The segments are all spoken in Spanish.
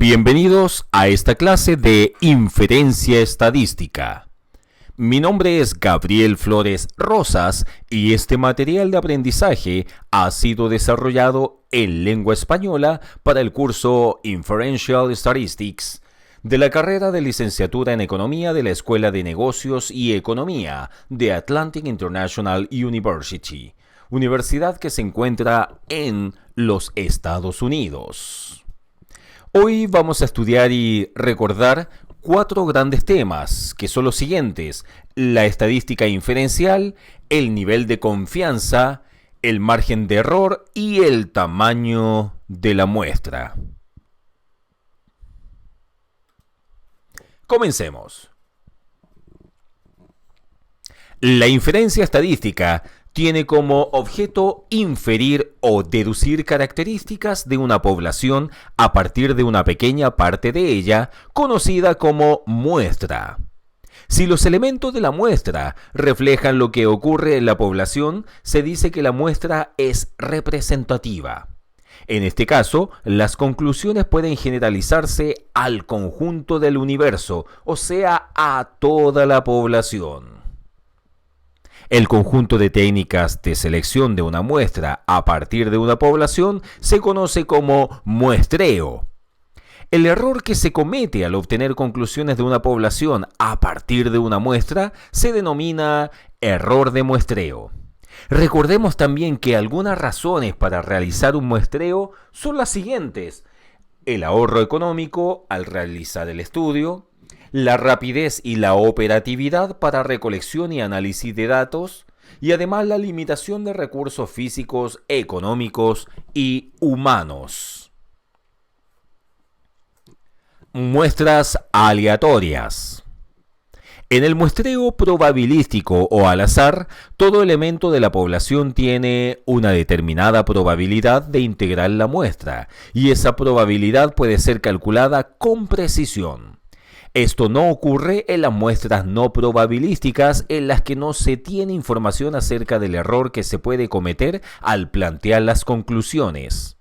Bienvenidos a esta clase de Inferencia Estadística. Mi nombre es Gabriel Flores Rosas y este material de aprendizaje ha sido desarrollado en lengua española para el curso Inferential Statistics de la carrera de licenciatura en Economía de la Escuela de Negocios y Economía de Atlantic International University, universidad que se encuentra en los Estados Unidos. Hoy vamos a estudiar y recordar 4 grandes temas, que son los siguientes: la estadística inferencial, el nivel de confianza, el margen de error y el tamaño de la muestra. Comencemos. La inferencia estadística tiene como objeto inferir o deducir características de una población a partir de una pequeña parte de ella, conocida como muestra. Si los elementos de la muestra reflejan lo que ocurre en la población, se dice que la muestra es representativa. En este caso, las conclusiones pueden generalizarse al conjunto del universo, o sea, a toda la población. El conjunto de técnicas de selección de una muestra a partir de una población se conoce como muestreo. El error que se comete al obtener conclusiones de una población a partir de una muestra se denomina error de muestreo. Recordemos también que algunas razones para realizar un muestreo son las siguientes: el ahorro económico al realizar el estudio, la rapidez y la operatividad para recolección y análisis de datos, y además la limitación de recursos físicos, económicos y humanos. Muestras aleatorias. En el muestreo probabilístico o al azar, todo elemento de la población tiene una determinada probabilidad de integrar la muestra, y esa probabilidad puede ser calculada con precisión. Esto no ocurre en las muestras no probabilísticas, en las que no se tiene información acerca del error que se puede cometer al plantear las conclusiones.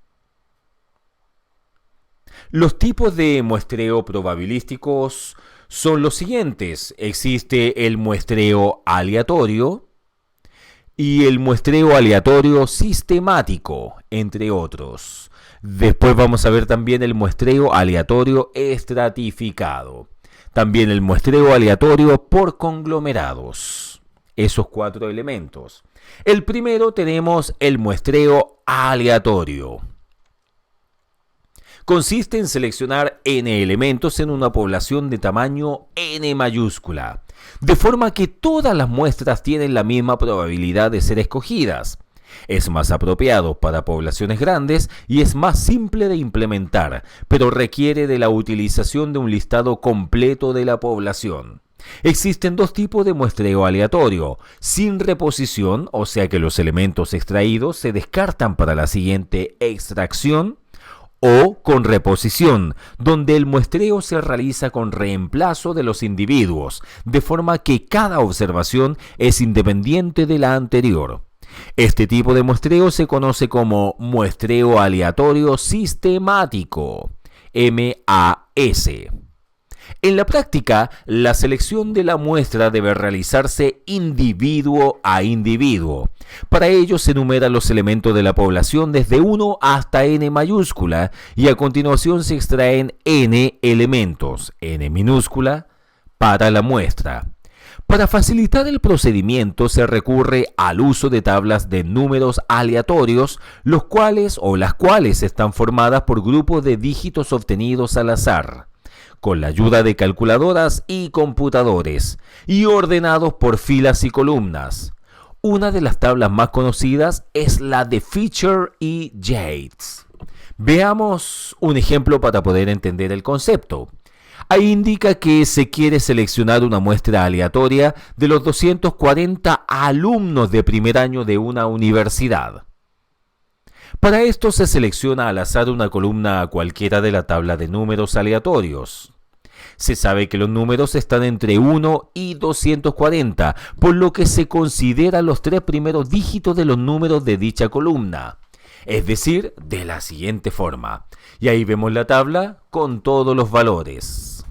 Los tipos de muestreo probabilísticos son los siguientes: existe el muestreo aleatorio y el muestreo aleatorio sistemático, entre otros. Después vamos a ver también el muestreo aleatorio estratificado. También el muestreo aleatorio por conglomerados. Esos 4 elementos. El primero tenemos el muestreo aleatorio. Consiste en seleccionar n elementos en una población de tamaño n mayúscula, de forma que todas las muestras tienen la misma probabilidad de ser escogidas. Es más apropiado para poblaciones grandes y es más simple de implementar, pero requiere de la utilización de un listado completo de la población. Existen 2 tipos de muestreo aleatorio: sin reposición, o sea que los elementos extraídos se descartan para la siguiente extracción, o con reposición, donde el muestreo se realiza con reemplazo de los individuos, de forma que cada observación es independiente de la anterior. Este tipo de muestreo se conoce como muestreo aleatorio sistemático, MAS. En la práctica, la selección de la muestra debe realizarse individuo a individuo. Para ello se enumeran los elementos de la población desde 1 hasta n mayúscula y a continuación se extraen n elementos, n minúscula, para la muestra. Para facilitar el procedimiento se recurre al uso de tablas de números aleatorios, las cuales están formadas por grupos de dígitos obtenidos al azar, con la ayuda de calculadoras y computadores, y ordenados por filas y columnas. Una de las tablas más conocidas es la de Fisher y Yates. Veamos un ejemplo para poder entender el concepto. Ahí indica que se quiere seleccionar una muestra aleatoria de los 240 alumnos de primer año de una universidad. Para esto se selecciona al azar una columna cualquiera de la tabla de números aleatorios. Se sabe que los números están entre 1 y 240, por lo que se consideran los 3 primeros dígitos de los números de dicha columna. Es decir, de la siguiente forma. Y ahí vemos la tabla con todos los valores.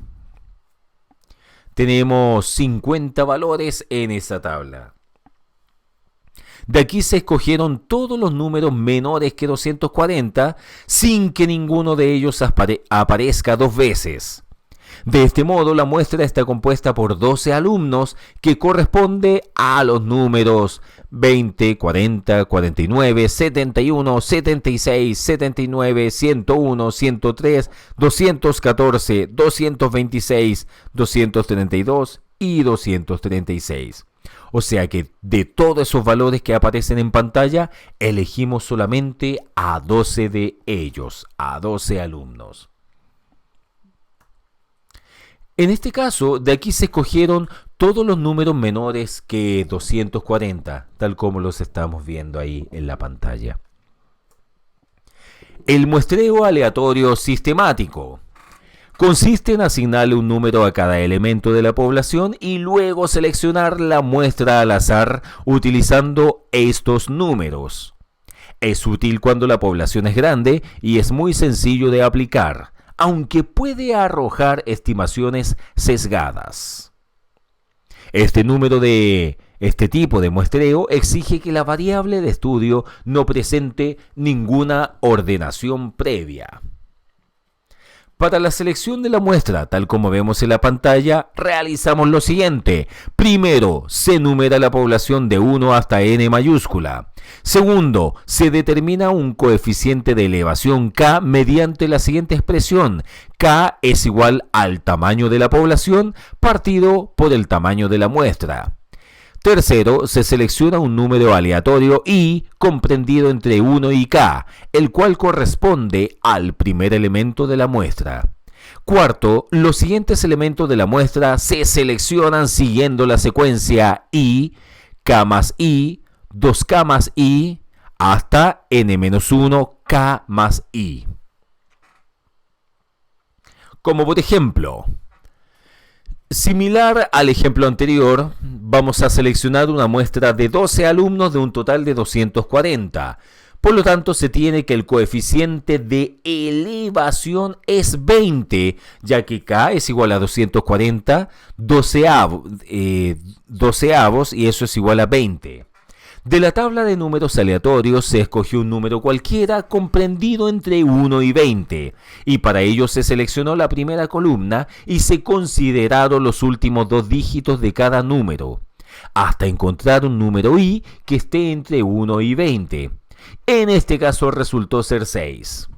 Tenemos 50 valores en esa tabla. De aquí se escogieron todos los números menores que 240 sin que ninguno de ellos aparezca dos veces. De este modo, la muestra está compuesta por 12 alumnos que corresponde a los números 20, 40, 49, 71, 76, 79, 101, 103, 214, 226, 232 y 236. O sea que de todos esos valores que aparecen en pantalla, elegimos solamente a 12 de ellos, a 12 alumnos. En este caso, de aquí se escogieron todos los números menores que 240, tal como los estamos viendo ahí en la pantalla. El muestreo aleatorio sistemático consiste en asignarle un número a cada elemento de la población y luego seleccionar la muestra al azar utilizando estos números. Es útil cuando la población es grande y es muy sencillo de aplicar, aunque puede arrojar estimaciones sesgadas. Este tipo de muestreo exige que la variable de estudio no presente ninguna ordenación previa. Para la selección de la muestra, tal como vemos en la pantalla, realizamos lo siguiente. Primero, se numera la población de 1 hasta n mayúscula. Segundo, se determina un coeficiente de elevación k mediante la siguiente expresión. K es igual al tamaño de la población partido por el tamaño de la muestra. Tercero, se selecciona un número aleatorio i comprendido entre 1 y k, el cual corresponde al primer elemento de la muestra. Cuarto, los siguientes elementos de la muestra se seleccionan siguiendo la secuencia i, k más i, 2k más i, hasta n-1 k más i. Como por ejemplo, similar al ejemplo anterior, vamos a seleccionar una muestra de 12 alumnos de un total de 240. Por lo tanto, se tiene que el coeficiente de elevación es 20, ya que k es igual a 240 doceavos y eso es igual a 20. De la tabla de números aleatorios se escogió un número cualquiera comprendido entre 1 y 20 y para ello se seleccionó la primera columna y se consideraron los últimos dos dígitos de cada número, hasta encontrar un número i que esté entre 1 y 20. En este caso resultó ser 6.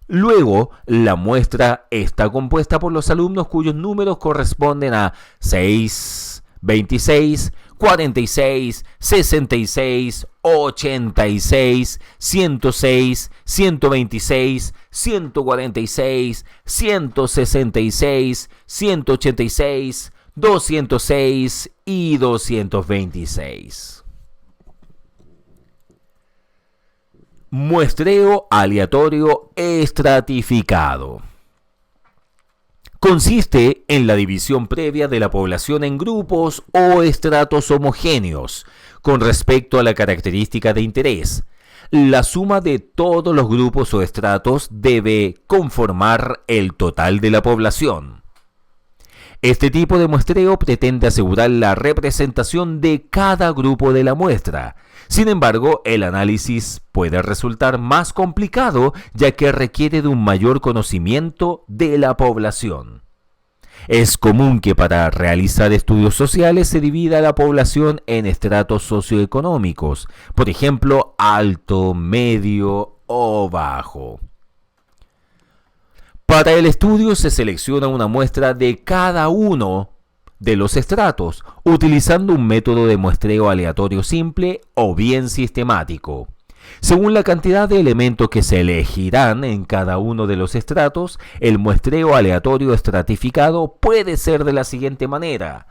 Luego, la muestra está compuesta por los alumnos cuyos números corresponden a 6, 26, 46, 66, 86, 106, 126, 146, 166, 186, 206 y 226. Muestreo aleatorio estratificado. Consiste en la división previa de la población en grupos o estratos homogéneos con respecto a la característica de interés. La suma de todos los grupos o estratos debe conformar el total de la población. Este tipo de muestreo pretende asegurar la representación de cada grupo de la muestra. Sin embargo, el análisis puede resultar más complicado ya que requiere de un mayor conocimiento de la población. Es común que para realizar estudios sociales se divida la población en estratos socioeconómicos, por ejemplo, alto, medio o bajo. Para el estudio se selecciona una muestra de cada uno de los estratos, utilizando un método de muestreo aleatorio simple o bien sistemático. Según la cantidad de elementos que se elegirán en cada uno de los estratos, el muestreo aleatorio estratificado puede ser de la siguiente manera.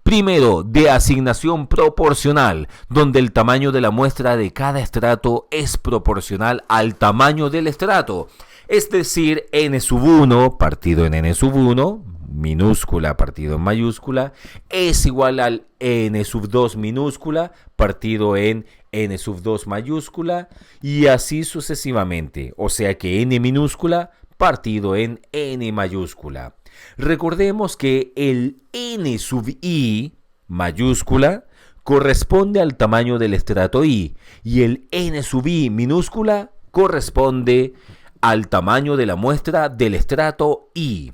Primero, de asignación proporcional, donde el tamaño de la muestra de cada estrato es proporcional al tamaño del estrato. Es decir, n-1 partido en n-1, minúscula partido en mayúscula, es igual al n-2 minúscula partido en n sub 2 mayúscula y así sucesivamente. O sea que n minúscula partido en n mayúscula. Recordemos que el n sub i mayúscula corresponde al tamaño del estrato i y el n sub i minúscula corresponde al tamaño de la muestra del estrato i.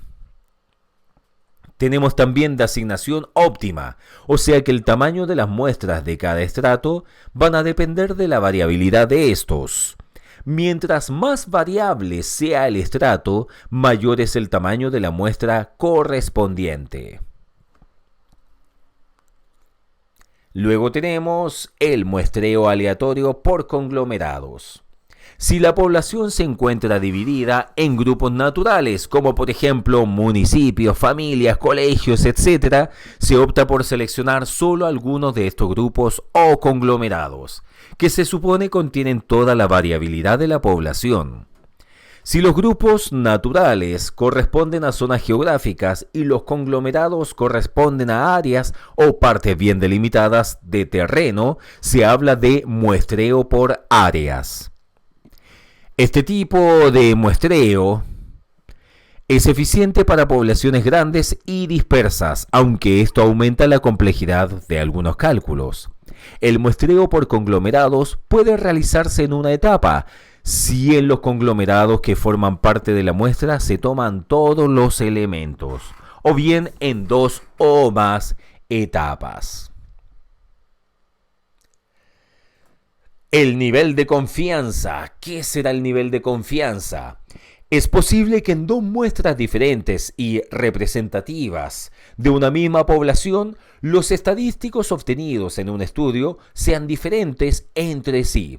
Tenemos también de asignación óptima, o sea que el tamaño de las muestras de cada estrato van a depender de la variabilidad de estos. Mientras más variable sea el estrato, mayor es el tamaño de la muestra correspondiente. Luego tenemos el muestreo aleatorio por conglomerados. Si la población se encuentra dividida en grupos naturales, como por ejemplo municipios, familias, colegios, etc., se opta por seleccionar solo algunos de estos grupos o conglomerados, que se supone contienen toda la variabilidad de la población. Si los grupos naturales corresponden a zonas geográficas y los conglomerados corresponden a áreas o partes bien delimitadas de terreno, se habla de muestreo por áreas. Este tipo de muestreo es eficiente para poblaciones grandes y dispersas, aunque esto aumenta la complejidad de algunos cálculos. El muestreo por conglomerados puede realizarse en una etapa, si en los conglomerados que forman parte de la muestra se toman todos los elementos, o bien en 2 o más etapas. El nivel de confianza. ¿Qué será el nivel de confianza? Es posible que en dos muestras diferentes y representativas de una misma población, los estadísticos obtenidos en un estudio sean diferentes entre sí.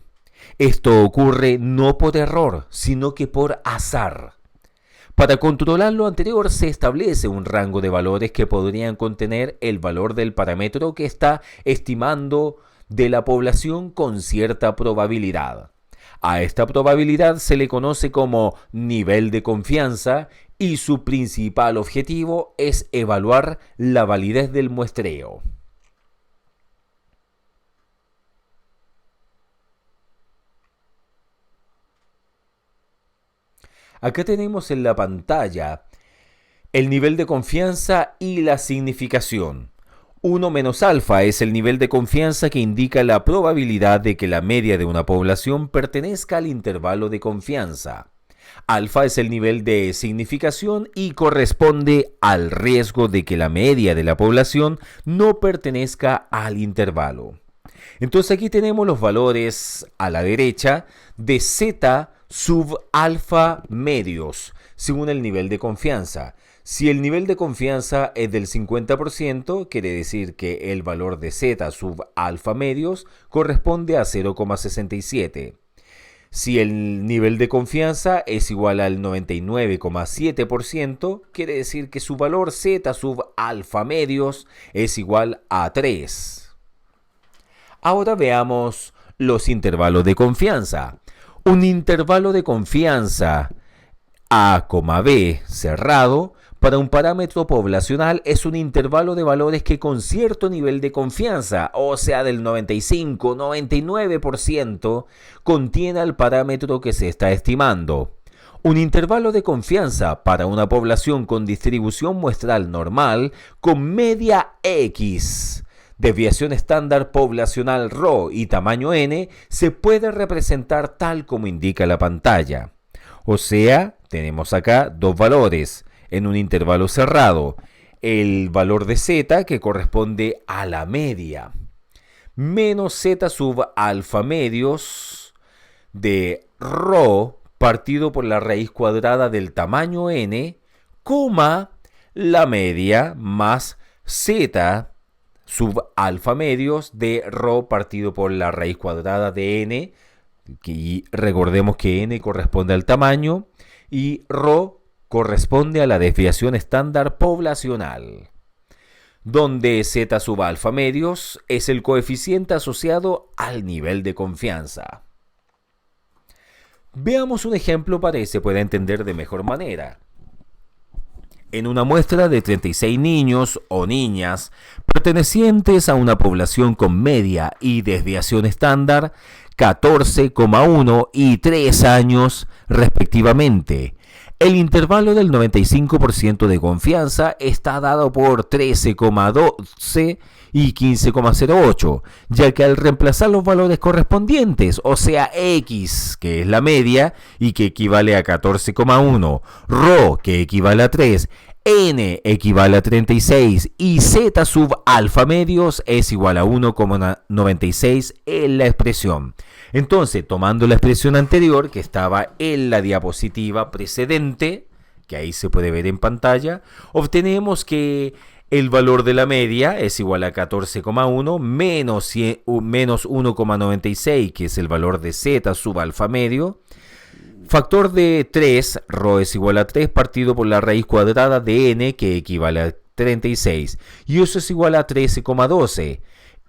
Esto ocurre no por error, sino que por azar. Para controlar lo anterior se establece un rango de valores que podrían contener el valor del parámetro que está estimando de la población con cierta probabilidad. A esta probabilidad se le conoce como nivel de confianza y su principal objetivo es evaluar la validez del muestreo. Acá tenemos en la pantalla el nivel de confianza y la significación. 1 menos alfa es el nivel de confianza que indica la probabilidad de que la media de una población pertenezca al intervalo de confianza. Alfa es el nivel de significación y corresponde al riesgo de que la media de la población no pertenezca al intervalo. Entonces aquí tenemos los valores a la derecha de Z sub alfa medios, según el nivel de confianza. Si el nivel de confianza es del 50%, quiere decir que el valor de Z sub alfa medios corresponde a 0,67. Si el nivel de confianza es igual al 99,7%, quiere decir que su valor Z sub alfa medios es igual a 3. Ahora veamos los intervalos de confianza. Un intervalo de confianza A, B cerrado para un parámetro poblacional es un intervalo de valores que con cierto nivel de confianza, o sea del 95-99%, contiene al parámetro que se está estimando. Un intervalo de confianza para una población con distribución muestral normal con media X, desviación estándar poblacional ρ y tamaño n se puede representar tal como indica la pantalla. O sea, tenemos acá dos valores en un intervalo cerrado. El valor de z que corresponde a la media, menos z sub alfa medios de ρ partido por la raíz cuadrada del tamaño n, coma la media más z sub alfa medios de ρ partido por la raíz cuadrada de n, y recordemos que n corresponde al tamaño y ρ corresponde a la desviación estándar poblacional, donde z sub alfa medios es el coeficiente asociado al nivel de confianza. Veamos un ejemplo para que se pueda entender de mejor manera. En una muestra de 36 niños o niñas pertenecientes a una población con media y desviación estándar 14,1 y 3 años respectivamente. El intervalo del 95% de confianza está dado por 13,12 y 15,08, ya que al reemplazar los valores correspondientes, o sea X, que es la media y que equivale a 14,1, Rho, que equivale a 3, N equivale a 36 y Z sub alfa medios es igual a 1,96 en la expresión. Entonces, tomando la expresión anterior que estaba en la diapositiva precedente, que ahí se puede ver en pantalla, obtenemos que el valor de la media es igual a 14,1 menos 1,96, que es el valor de Z sub alfa medio. Factor de 3, Rho es igual a 3 partido por la raíz cuadrada de N, que equivale a 36. Y eso es igual a 13,12.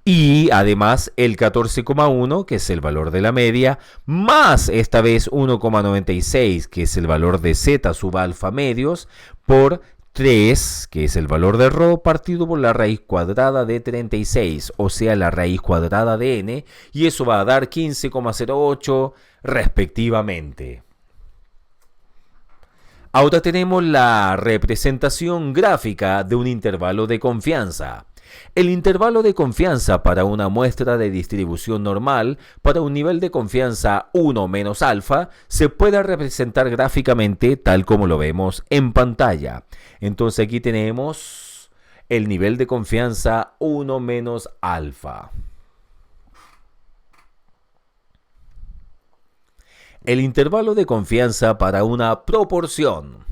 Y además el 14,1, que es el valor de la media, más esta vez 1,96, que es el valor de Z sub alfa medios, por 3, que es el valor de Rho, partido por la raíz cuadrada de 36, o sea, la raíz cuadrada de N, y eso va a dar 15,08 respectivamente. Ahora tenemos la representación gráfica de un intervalo de confianza. El intervalo de confianza para una muestra de distribución normal para un nivel de confianza 1 menos alfa se puede representar gráficamente tal como lo vemos en pantalla. Entonces aquí tenemos el nivel de confianza 1 menos alfa. El intervalo de confianza para una proporción.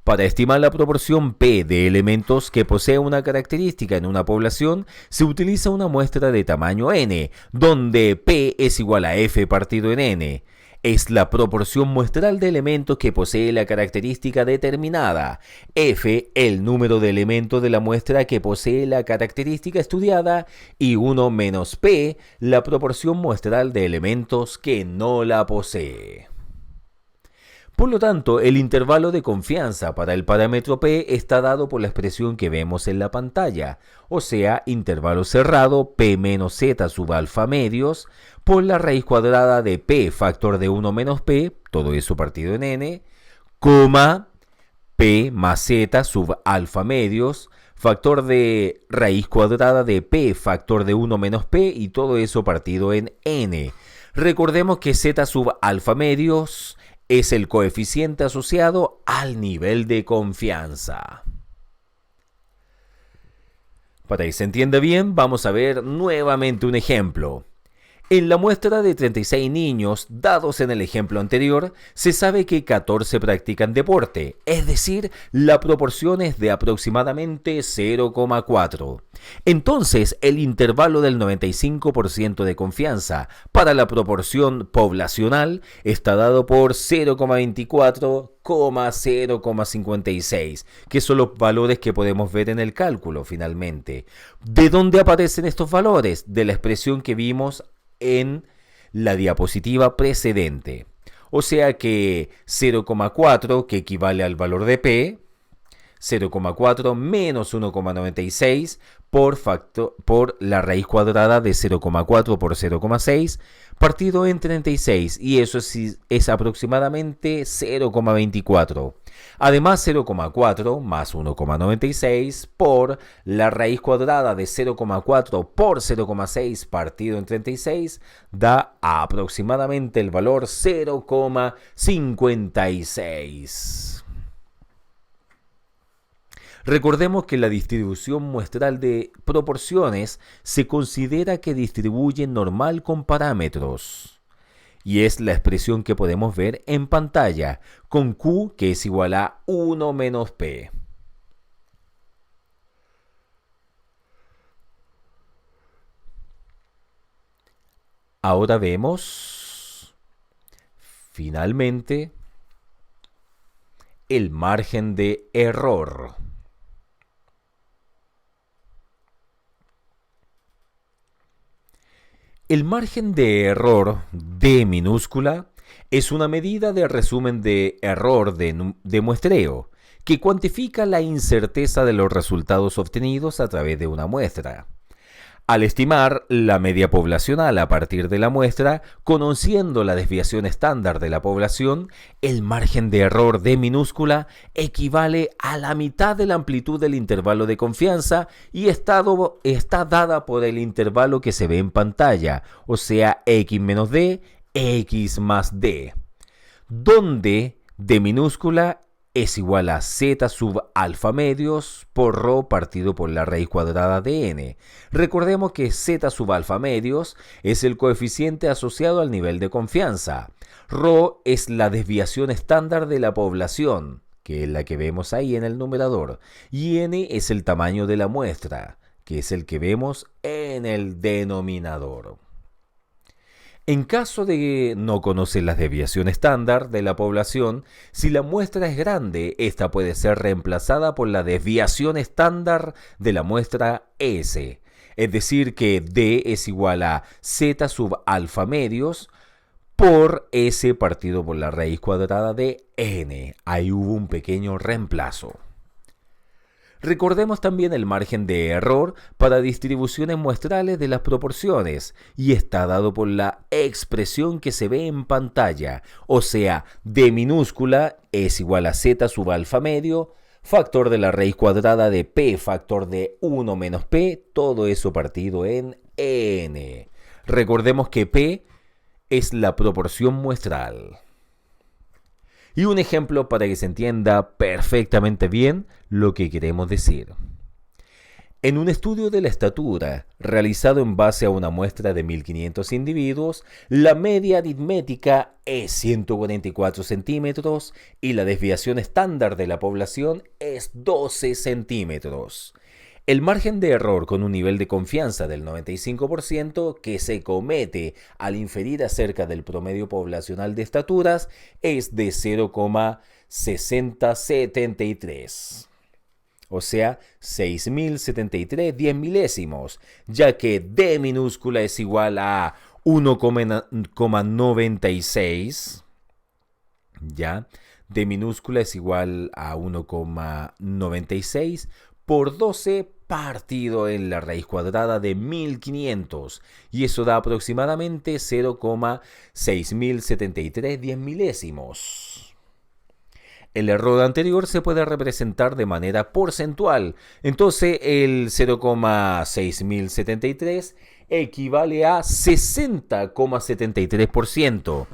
Para estimar la proporción P de elementos que posee una característica en una población, se utiliza una muestra de tamaño n, donde P es igual a F partido en n. Es la proporción muestral de elementos que posee la característica determinada. F, el número de elementos de la muestra que posee la característica estudiada. Y 1 menos P, la proporción muestral de elementos que no la posee. Por lo tanto, el intervalo de confianza para el parámetro P está dado por la expresión que vemos en la pantalla, o sea, intervalo cerrado P menos Z sub alfa medios por la raíz cuadrada de P factor de 1 menos P, todo eso partido en N, coma P más Z sub alfa medios, factor de raíz cuadrada de P factor de 1 menos P y todo eso partido en N. Recordemos que Z sub alfa medios es el coeficiente asociado al nivel de confianza. Para que se entienda bien, vamos a ver nuevamente un ejemplo. En la muestra de 36 niños dados en el ejemplo anterior, se sabe que 14 practican deporte, es decir, la proporción es de aproximadamente 0,4. Entonces, el intervalo del 95% de confianza para la proporción poblacional está dado por 0,24, 0,56, que son los valores que podemos ver en el cálculo finalmente. ¿De dónde aparecen estos valores? De la expresión que vimos en la diapositiva precedente. O sea que 0,4, que equivale al valor de P, 0,4 menos 1,96 por la raíz cuadrada de 0,4 por 0,6 partido en 36, y eso es aproximadamente 0,24. Además, 0,4 más 1,96 por la raíz cuadrada de 0,4 por 0,6 partido en 36 da aproximadamente el valor 0,56. Recordemos que la distribución muestral de proporciones se considera que distribuye normal con parámetros. Y es la expresión que podemos ver en pantalla, con Q que es igual a 1 menos P. Ahora vemos, finalmente, el margen de error. El margen de error D minúscula es una medida de resumen de error de muestreo que cuantifica la incerteza de los resultados obtenidos a través de una muestra. Al estimar la media poblacional a partir de la muestra, conociendo la desviación estándar de la población, el margen de error D minúscula equivale a la mitad de la amplitud del intervalo de confianza y está dada por el intervalo que se ve en pantalla, o sea, X menos D, X más D, donde D minúscula es igual a z sub alfa medios por rho partido por la raíz cuadrada de n. Recordemos que z sub alfa medios es el coeficiente asociado al nivel de confianza. Rho es la desviación estándar de la población, que es la que vemos ahí en el numerador, y n es el tamaño de la muestra, que es el que vemos en el denominador. En caso de no conocer la desviación estándar de la población, si la muestra es grande, esta puede ser reemplazada por la desviación estándar de la muestra S. Es decir, que D es igual a Z sub alfa medios por S partido por la raíz cuadrada de N. Ahí hubo un pequeño reemplazo. Recordemos también el margen de error para distribuciones muestrales de las proporciones y está dado por la expresión que se ve en pantalla, o sea, D minúscula es igual a Z sub alfa medio, factor de la raíz cuadrada de P, factor de 1 menos P, todo eso partido en N. Recordemos que P es la proporción muestral. Y un ejemplo para que se entienda perfectamente bien lo que queremos decir. En un estudio de la estatura, realizado en base a una muestra de 1.500 individuos, la media aritmética es 144 centímetros y la desviación estándar de la población es 12 centímetros. El margen de error con un nivel de confianza del 95% que se comete al inferir acerca del promedio poblacional de estaturas es de 0,6073. O sea, 6.073 10 milésimos, ya que D minúscula es igual a 1,96, ¿ya? D minúscula es igual a 1,96 por 12 partido en la raíz cuadrada de 1500 y eso da aproximadamente 0,6073 10 milésimos. El error anterior se puede representar de manera porcentual, entonces el 0,6073 equivale a 60,73%.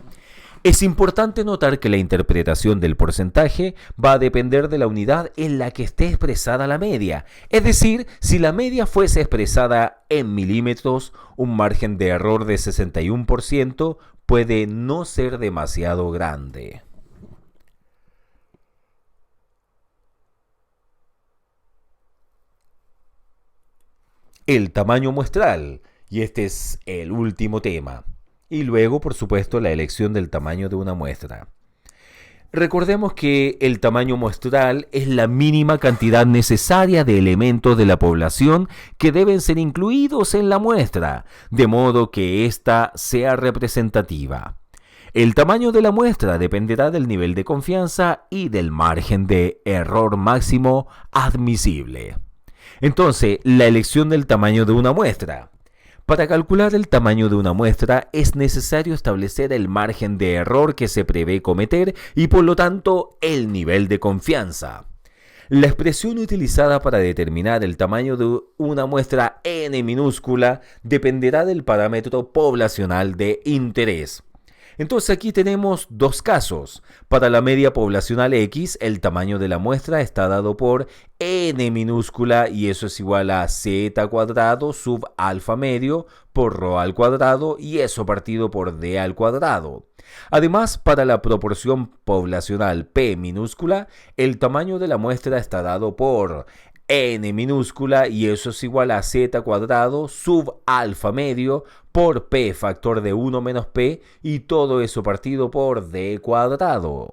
Es importante notar que la interpretación del porcentaje va a depender de la unidad en la que esté expresada la media. Es decir, si la media fuese expresada en milímetros, un margen de error de 61% puede no ser demasiado grande. El tamaño muestral, y este es el último tema. Y luego, por supuesto, la elección del tamaño de una muestra. Recordemos que el tamaño muestral es la mínima cantidad necesaria de elementos de la población que deben ser incluidos en la muestra, de modo que ésta sea representativa. El tamaño de la muestra dependerá del nivel de confianza y del margen de error máximo admisible. Entonces, la elección del tamaño de una muestra. Para calcular el tamaño de una muestra es necesario establecer el margen de error que se prevé cometer y por lo tanto el nivel de confianza. La expresión utilizada para determinar el tamaño de una muestra n minúscula dependerá del parámetro poblacional de interés. Entonces aquí tenemos dos casos. Para la media poblacional X, el tamaño de la muestra está dado por n minúscula y eso es igual a z cuadrado sub alfa medio por rho al cuadrado y eso partido por d al cuadrado. Además, para la proporción poblacional P minúscula, el tamaño de la muestra está dado por n minúscula y eso es igual a z cuadrado sub alfa medio por p factor de 1 menos p y todo eso partido por d cuadrado.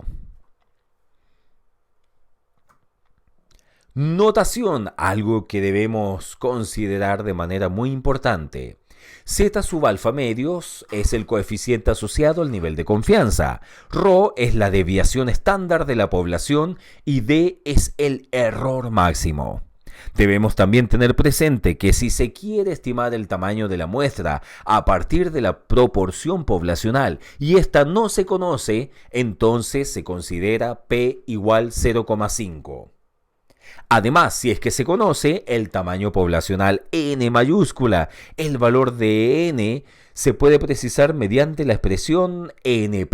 Notación, algo que debemos considerar de manera muy importante. Z sub alfa medios es el coeficiente asociado al nivel de confianza. Rho es la desviación estándar de la población y D es el error máximo. Debemos también tener presente que si se quiere estimar el tamaño de la muestra a partir de la proporción poblacional y esta no se conoce, entonces se considera P igual 0,5. Además, si es que se conoce el tamaño poblacional N mayúscula, el valor de N se puede precisar mediante la expresión N'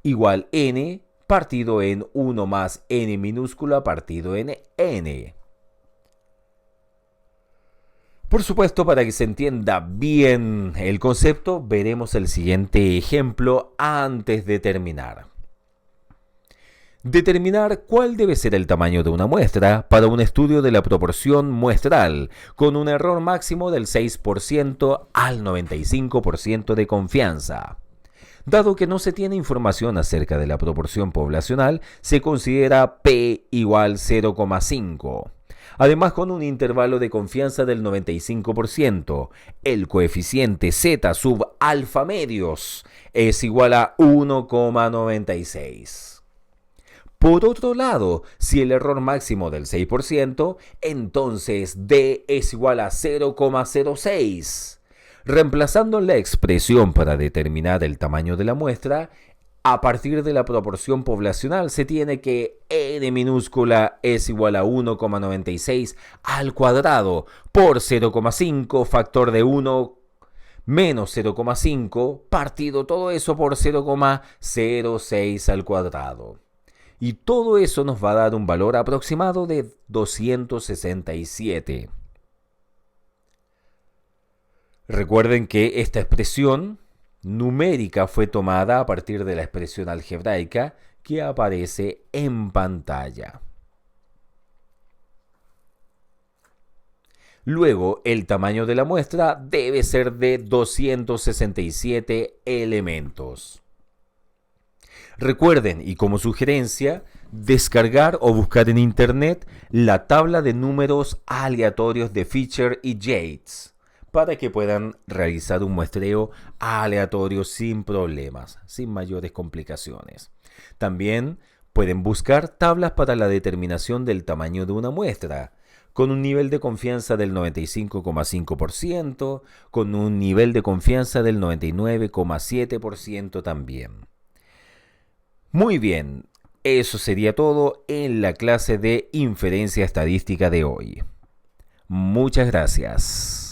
igual N partido en 1 más N minúscula partido en N. Por supuesto, para que se entienda bien el concepto, veremos el siguiente ejemplo antes de terminar. Determinar cuál debe ser el tamaño de una muestra para un estudio de la proporción muestral con un error máximo del 6% al 95% de confianza. Dado que no se tiene información acerca de la proporción poblacional, se considera P igual 0,5. Además, con un intervalo de confianza del 95%, el coeficiente Z sub alfa medios es igual a 1,96. Por otro lado, si el error máximo del 6%, entonces D es igual a 0,06. Reemplazando la expresión para determinar el tamaño de la muestra, a partir de la proporción poblacional se tiene que N minúscula es igual a 1,96 al cuadrado por 0,5 factor de 1 menos 0,5 partido todo eso por 0,06 al cuadrado. Y todo eso nos va a dar un valor aproximado de 267. Recuerden que esta expresión numérica fue tomada a partir de la expresión algebraica que aparece en pantalla. Luego, el tamaño de la muestra debe ser de 267 elementos. Recuerden, y como sugerencia, descargar o buscar en internet la tabla de números aleatorios de Fisher y Yates para que puedan realizar un muestreo aleatorio sin problemas, sin mayores complicaciones. También pueden buscar tablas para la determinación del tamaño de una muestra, con un nivel de confianza del 95,5%, con un nivel de confianza del 99,7% también. Muy bien, eso sería todo en la clase de inferencia estadística de hoy. Muchas gracias.